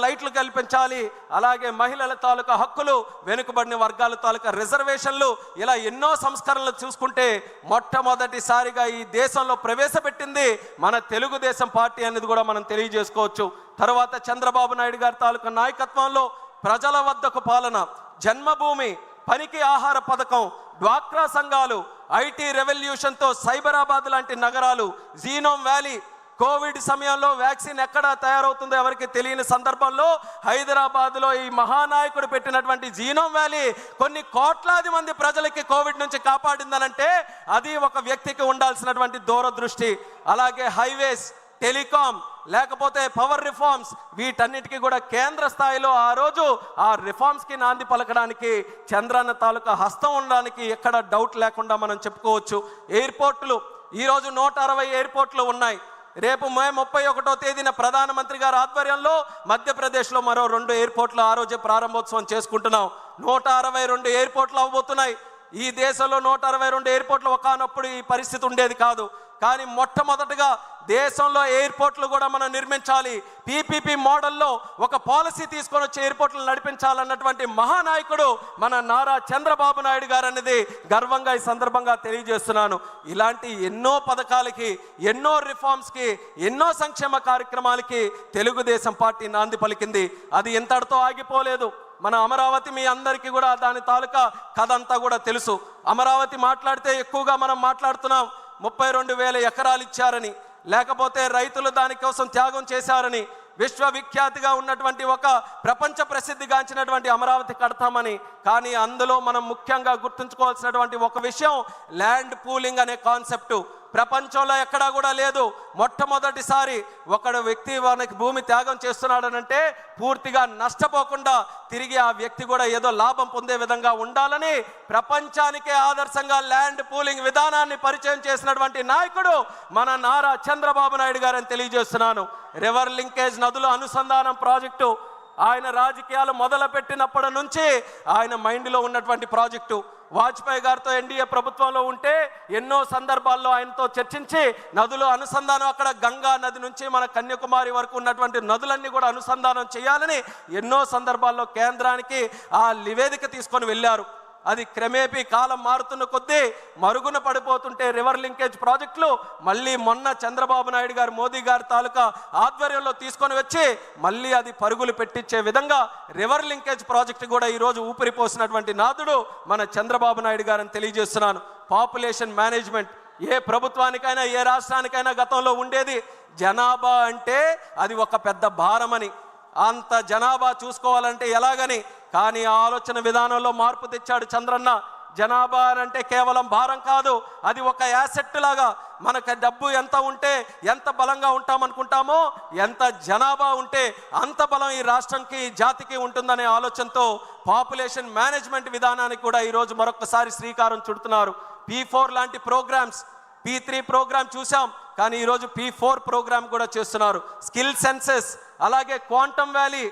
లైట్లు కల్పించాలి, అలాగే మహిళల తాలూకా హక్కులు, వెనుకబడిన వర్గాల తాలూకా రిజర్వేషన్లు, ఇలా ఎన్నో సంస్కరణలు చూసుకుంటే మొట్టమొదటిసారిగా ఈ దేశంలో ప్రవేశపెట్టింది మన తెలుగుదేశం పార్టీ అనేది కూడా మనం తెలియజేసుకోవచ్చు. తర్వాత చంద్రబాబు నాయుడు గారి తాలూకా నాయకత్వంలో ప్రజల వద్దకు పాలన, జన్మభూమి, పనికి ఆహార పథకం, డ్వాక్రా సంఘాలు, ఐటీ రెవల్యూషన్తో సైబరాబాద్ లాంటి నగరాలు, జీనోమ్ వ్యాలీ, కోవిడ్ సమయంలో వ్యాక్సిన్ ఎక్కడ తయారవుతుందో ఎవరికి తెలియని సందర్భంలో హైదరాబాద్లో ఈ మహానాయకుడు పెట్టినటువంటి జీనోమ్ వ్యాలీ కొన్ని కోట్లాది మంది ప్రజలకి కోవిడ్ నుంచి కాపాడిందనంటే అది ఒక వ్యక్తికి ఉండాల్సినటువంటి దూరదృష్టి. అలాగే హైవేస్, టెలికాం, లేకపోతే పవర్ రిఫార్మ్స్, వీటన్నిటికీ కూడా కేంద్ర స్థాయిలో ఆ రోజు ఆ రిఫార్మ్స్కి నాంది పలకడానికి చంద్రన్న తాలూకా హస్తం ఉండడానికి ఎక్కడ డౌట్ లేకుండా మనం చెప్పుకోవచ్చు. ఎయిర్పోర్టులు, ఈరోజు 160 ఎయిర్పోర్ట్లు ఉన్నాయి. రేపు మే 31వ తేదీన ప్రధానమంత్రి గారి ఆధ్వర్యంలో మధ్యప్రదేశ్లో మరో 2 ఎయిర్పోర్ట్లు ఆ రోజే ప్రారంభోత్సవం చేసుకుంటున్నాం. 162 ఎయిర్పోర్ట్లు అవ్వబోతున్నాయి. ఈ దేశంలో 162 ఎయిర్పోర్ట్లు ఒకనప్పుడు ఈ పరిస్థితి ఉండేది కాదు. కానీ మొట్టమొదటిగా దేశంలో ఎయిర్పోర్ట్లు కూడా మనం నిర్మించాలి, పీపీపీ మోడల్లో ఒక పాలసీ తీసుకొని వచ్చి ఎయిర్పోర్ట్లు నడిపించాలన్నటువంటి మహానాయకుడు మన నారా చంద్రబాబు నాయుడు గారు అనేది గర్వంగా ఈ సందర్భంగా తెలియజేస్తున్నాను. ఇలాంటి ఎన్నో పథకాలకి, ఎన్నో రిఫార్మ్స్కి, ఎన్నో సంక్షేమ కార్యక్రమాలకి తెలుగుదేశం పార్టీ నాంది పలికింది. అది ఇంతటితో ఆగిపోలేదు. మన అమరావతి మీ అందరికీ కూడా దాని తాలూకా కథ అంతా కూడా తెలుసు. అమరావతి మాట్లాడితే ఎక్కువగా మనం మాట్లాడుతున్నాం 32,000 ఎకరాలు ఇచ్చారని, లేకపోతే రైతులు దానికోసం త్యాగం చేశారని, విశ్వవిఖ్యాతిగా ఉన్నటువంటి ఒక ప్రపంచ ప్రసిద్ధిగాంచినటువంటి అమరావతి కడతామని. కానీ అందులో మనం ముఖ్యంగా గుర్తుంచుకోవాల్సినటువంటి ఒక విషయం ల్యాండ్ పూలింగ్ అనే కాన్సెప్టు ప్రపంచంలో ఎక్కడా కూడా లేదు. మొట్టమొదటిసారి ఒకడు వ్యక్తి మనకి భూమి త్యాగం చేస్తున్నాడనంటే పూర్తిగా నష్టపోకుండా తిరిగి ఆ వ్యక్తి కూడా ఏదో లాభం పొందే విధంగా ఉండాలని ప్రపంచానికే ఆదర్శంగా ల్యాండ్ పూలింగ్ విధానాన్ని పరిచయం చేసినటువంటి నాయకుడు మన నారా చంద్రబాబు నాయుడు గారని తెలియజేస్తున్నాను. రివర్ లింకేజ్, నదుల అనుసంధానం ప్రాజెక్టు ఆయన రాజకీయాలు మొదలుపెట్టినప్పటి నుంచి ఆయన మైండ్లో ఉన్నటువంటి ప్రాజెక్టు. వాజ్పేయి గారితో ఎన్డీఏ ప్రభుత్వంలో ఉంటే ఎన్నో సందర్భాల్లో ఆయనతో చర్చించి నదులు అనుసంధానం, అక్కడ గంగా నది నుంచి మన కన్యాకుమారి వరకు ఉన్నటువంటి నదులన్నీ కూడా అనుసంధానం చేయాలని ఎన్నో సందర్భాల్లో కేంద్రానికి ఆ నివేదిక తీసుకొని వెళ్ళారు. అది క్రమేపీ కాలం మారుతున్న కొద్దీ మరుగున పడిపోతుంటే రివర్ లింకేజ్ ప్రాజెక్టులు మళ్ళీ మొన్న చంద్రబాబు నాయుడు గారు, మోదీ గారి తాలూకా ఆధ్వర్యంలో తీసుకొని వచ్చి మళ్ళీ అది పరుగులు పెట్టించే విధంగా రివర్ లింకేజ్ ప్రాజెక్టు కూడా ఈరోజు ఊపిరిపోసినటువంటి నాదుడు మన చంద్రబాబు నాయుడు గారని తెలియజేస్తున్నాను. పాపులేషన్ మేనేజ్మెంట్ ఏ ప్రభుత్వానికైనా, ఏ రాష్ట్రానికైనా గతంలో ఉండేది. జనాభా అంటే అది ఒక పెద్ద భారమని, అంత జనాభా చూసుకోవాలంటే ఎలాగని. కానీ ఆ ఆలోచన విధానంలో మార్పు తెచ్చాడు చంద్రన్న. జనాభా అంటే కేవలం భారం కాదు, అది ఒక యాసెట్ లాగా. మనకు డబ్బు ఎంత ఉంటే ఎంత బలంగా ఉంటామనుకుంటామో, ఎంత జనాభా ఉంటే అంత బలం ఈ రాష్ట్రంకి, జాతికి ఉంటుందనే ఆలోచనతో పాపులేషన్ మేనేజ్మెంట్ విధానానికి కూడా ఈరోజు మరొకసారి శ్రీకారం చుడుతున్నారు. P4 లాంటి ప్రోగ్రామ్స్, P3 ప్రోగ్రామ్ చూసాం, కానీ ఈరోజు P4 ప్రోగ్రామ్ కూడా చేస్తున్నారు. స్కిల్ సెన్సెస్, అలాగే క్వాంటమ్ వ్యాలీ,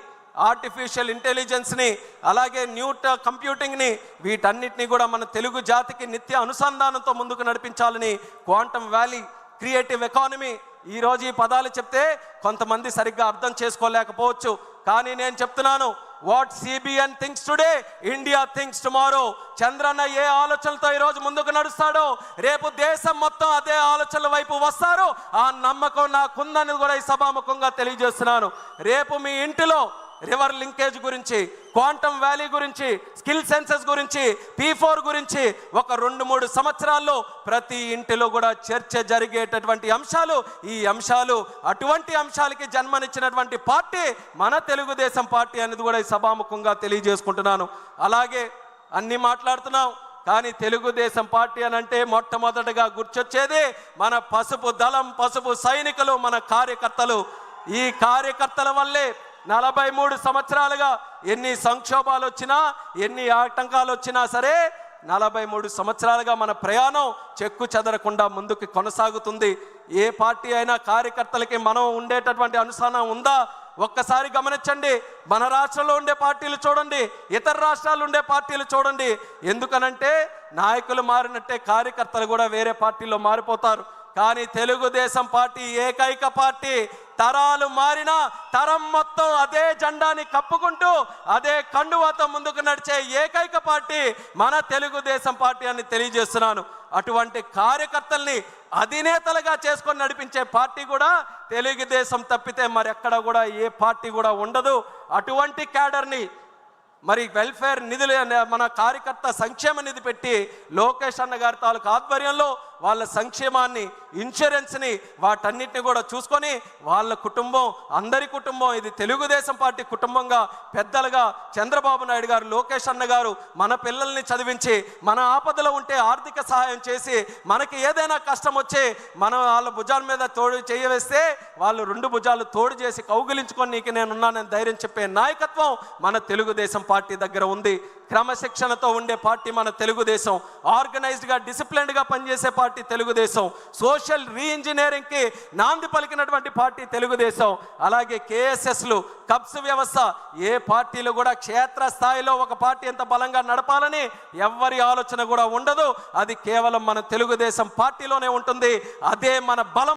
ఆర్టిఫిషియల్ ఇంటెలిజెన్స్ని, అలాగే న్యూ కంప్యూటింగ్ని, వీటన్నిటిని కూడా మన తెలుగు జాతికి నిత్య అనుసంధానంతో ముందుకు నడిపించాలని క్వాంటమ్ వ్యాలీ, క్రియేటివ్ ఎకానమీ. ఈరోజు ఈ పదాలు చెప్తే కొంతమంది సరిగ్గా అర్థం చేసుకోలేకపోవచ్చు, కానీ నేను చెప్తున్నాను, what CBN thinks today, India thinks tomorrow. Chandranna ఏ ఆలోచనలతో ఈరోజు ముందుకు నడుస్తాడో రేపు దేశం మొత్తం అదే ఆలోచనల వైపు వస్తారు. ఆ నమ్మకం నాకుందని కూడా ఈ సభాముఖంగా తెలియజేస్తున్నాను. రేపు మీ ఇంటిలో రివర్ లింకేజ్ గురించి, క్వాంటమ్ వ్యాలీ గురించి, స్కిల్ సెన్సెస్ గురించి, P4 గురించి ఒక 2-3 సంవత్సరాల్లో ప్రతి ఇంటిలో కూడా చర్చ జరిగేటటువంటి అంశాలు. ఈ అంశాలు, అటువంటి అంశాలకి జన్మనిచ్చినటువంటి పార్టీ మన తెలుగుదేశం పార్టీ అనేది కూడా ఈ సభాముఖంగా తెలియజేసుకుంటున్నాను. అలాగే అన్ని మాట్లాడుతున్నాం, కానీ తెలుగుదేశం పార్టీ అని అంటే మొట్టమొదటిగా గుర్తొచ్చేది మన పసుపు దళం, పసుపు సైనికులు, మన కార్యకర్తలు. ఈ కార్యకర్తల వల్లే 43 సంవత్సరాలుగా ఎన్ని సంక్షోభాలు వచ్చినా, ఎన్ని ఆటంకాలు వచ్చినా సరే 43 సంవత్సరాలుగా మన ప్రయాణం చెక్కు చెదరకుండా ముందుకు కొనసాగుతుంది. ఏ పార్టీ అయినా కార్యకర్తలకి మనం ఉండేటటువంటి అనుసంధానం ఉందా? ఒక్కసారి గమనించండి. మన రాష్ట్రంలో ఉండే పార్టీలు చూడండి, ఇతర రాష్ట్రాలు ఉండే పార్టీలు చూడండి. ఎందుకనంటే నాయకులు మారినట్టే కార్యకర్తలు కూడా వేరే పార్టీలో మారిపోతారు. కానీ తెలుగుదేశం పార్టీ ఏకైక పార్టీ, తరాలు మారినా తరం మొత్తం అదే జెండాని కప్పుకుంటూ అదే కండువాతో ముందుకు నడిచే ఏకైక పార్టీ మన తెలుగుదేశం పార్టీ అని తెలియజేస్తున్నాను. అటువంటి కార్యకర్తల్ని అధినేతలుగా చేసుకొని నడిపించే పార్టీ కూడా తెలుగుదేశం తప్పితే మరెక్కడ కూడా ఏ పార్టీ కూడా ఉండదు. అటువంటి క్యాడర్ని మరి వెల్ఫేర్ నిధులు మన కార్యకర్త సంక్షేమ నిధి పెట్టి లోకేష్ అన్న గారి తాలూకు ఆధ్వర్యంలో వాళ్ళ సంక్షేమాన్ని, ఇన్సూరెన్స్ని, వాటన్నిటిని కూడా చూసుకొని వాళ్ళ కుటుంబం, అందరి కుటుంబం, ఇది తెలుగుదేశం పార్టీ కుటుంబంగా పెద్దలుగా చంద్రబాబు నాయుడు గారు, లోకేష్ అన్న గారు మన పిల్లల్ని చదివించి, మన ఆపదలో ఉంటే ఆర్థిక సహాయం చేసి, మనకి ఏదైనా కష్టం వచ్చి మనం వాళ్ళ భుజాల మీద తోడు చేయవేస్తే వాళ్ళు 2 భుజాలు తోడు చేసి కౌగిలించుకొని నీకు నేనున్నానని ధైర్యం చెప్పే నాయకత్వం మన తెలుగుదేశం పార్టీ దగ్గర ఉంది. క్రమశిక్షణతో ఉండే పార్టీ మన తెలుగుదేశం. ఆర్గనైజ్డ్గా, డిసిప్లిన్డ్గా పనిచేసే పార్టీ తెలుగుదేశం. సోషల్ రీఇంజనీరింగ్కి నాంది పలికినటువంటి పార్టీ తెలుగుదేశం. అలాగే కేఎస్ఎస్లు, కబ్స్ వ్యవస్థ, ఏ పార్టీలు కూడా క్షేత్రస్థాయిలో ఒక పార్టీ ఎంత బలంగా నడపాలని ఎవ్వరి ఆలోచన కూడా ఉండదు. అది కేవలం మన తెలుగుదేశం పార్టీలోనే ఉంటుంది. అదే మన బలం.